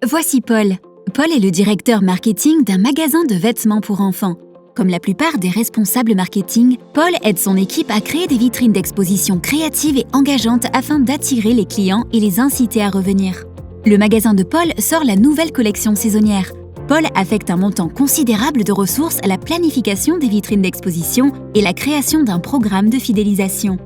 Voici Paul. Paul est le directeur marketing d'un magasin de vêtements pour enfants. Comme la plupart des responsables marketing, Paul aide son équipe à créer des vitrines d'exposition créatives et engageantes afin d'attirer les clients et les inciter à revenir. Le magasin de Paul sort la nouvelle collection saisonnière. Paul affecte un montant considérable de ressources à la planification des vitrines d'exposition et la création d'un programme de fidélisation.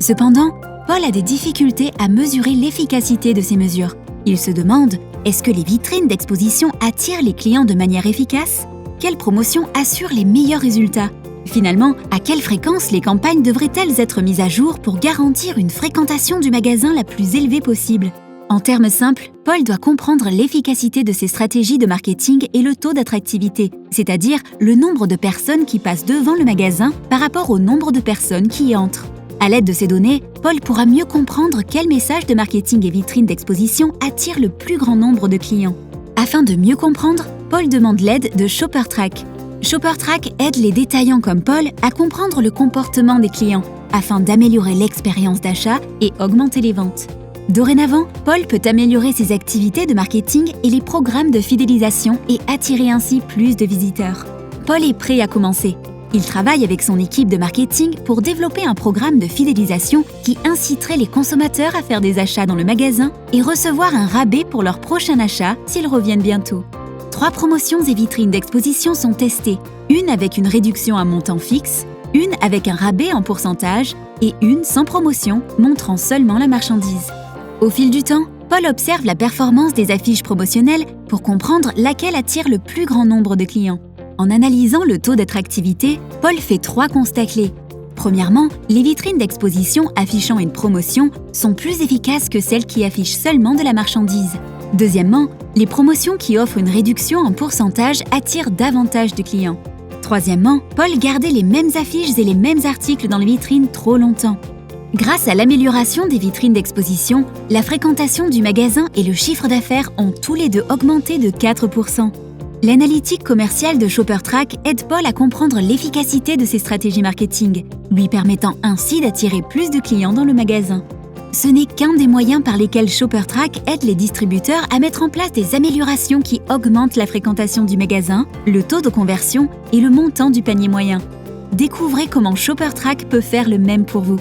Cependant, Paul a des difficultés à mesurer l'efficacité de ces mesures. Il se demande, est-ce que les vitrines d'exposition attirent les clients de manière efficace ? Quelles promotions assurent les meilleurs résultats ? Finalement, à quelle fréquence les campagnes devraient-elles être mises à jour pour garantir une fréquentation du magasin la plus élevée possible ? En termes simples, Paul doit comprendre l'efficacité de ses stratégies de marketing et le taux d'attractivité, c'est-à-dire le nombre de personnes qui passent devant le magasin par rapport au nombre de personnes qui y entrent. À l'aide de ces données, Paul pourra mieux comprendre quels messages de marketing et vitrines d'exposition attirent le plus grand nombre de clients. Afin de mieux comprendre, Paul demande l'aide de ShopperTrack. ShopperTrack aide les détaillants comme Paul à comprendre le comportement des clients afin d'améliorer l'expérience d'achat et augmenter les ventes. Dorénavant, Paul peut améliorer ses activités de marketing et les programmes de fidélisation et attirer ainsi plus de visiteurs. Paul est prêt à commencer. Il travaille avec son équipe de marketing pour développer un programme de fidélisation qui inciterait les consommateurs à faire des achats dans le magasin et recevoir un rabais pour leur prochain achat s'ils reviennent bientôt. 3 promotions et vitrines d'exposition sont testées, une avec une réduction à montant fixe, une avec un rabais en pourcentage et une sans promotion montrant seulement la marchandise. Au fil du temps, Paul observe la performance des affiches promotionnelles pour comprendre laquelle attire le plus grand nombre de clients. En analysant le taux d'attractivité, Paul fait 3 constats clés. Premièrement, les vitrines d'exposition affichant une promotion sont plus efficaces que celles qui affichent seulement de la marchandise. Deuxièmement, les promotions qui offrent une réduction en pourcentage attirent davantage de clients. Troisièmement, Paul gardait les mêmes affiches et les mêmes articles dans les vitrines trop longtemps. Grâce à l'amélioration des vitrines d'exposition, la fréquentation du magasin et le chiffre d'affaires ont tous les deux augmenté de 4%. L'analytique commerciale de ShopperTrack aide Paul à comprendre l'efficacité de ses stratégies marketing, lui permettant ainsi d'attirer plus de clients dans le magasin. Ce n'est qu'un des moyens par lesquels ShopperTrack aide les distributeurs à mettre en place des améliorations qui augmentent la fréquentation du magasin, le taux de conversion et le montant du panier moyen. Découvrez comment ShopperTrack peut faire le même pour vous.